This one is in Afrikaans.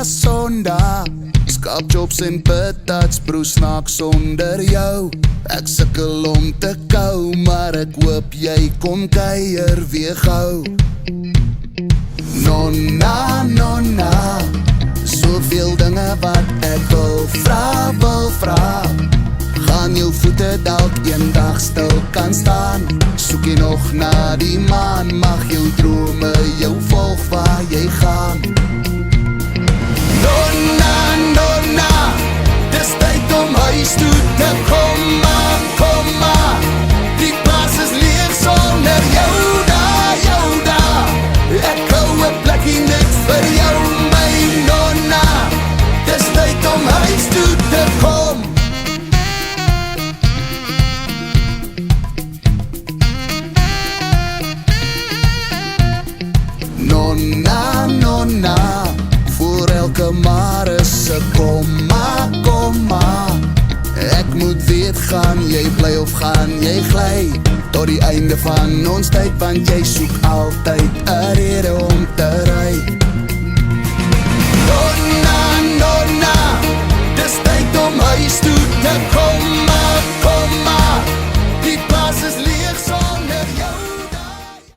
Sondag. Skaapjobs en patats, broer snaak sonder jou. Ek sukkel om te kou, maar ek hoop jy kom kuier weer gou. Nonna, nonna, soveel dinge wat ek wil vra. Gaan jou voete dalk eendag stil kan staan. Soek jy nog na die maan, mag jou drome jou volg waar jy gaan. Nonna, nonna, dis tyd om huis toe te kom maar, die plaas is leeg sonder jou daar, ek hou 'n plekkie net vir jou, my nonna, dis tyd om huis toe te kom. Nonna, nonna, voor elke maar is 'n komma. Ek moet weet, gaan jy bly of gaan jy gly? Tot die einde van ons tyd, want jy soek altyd 'n rede om te ry.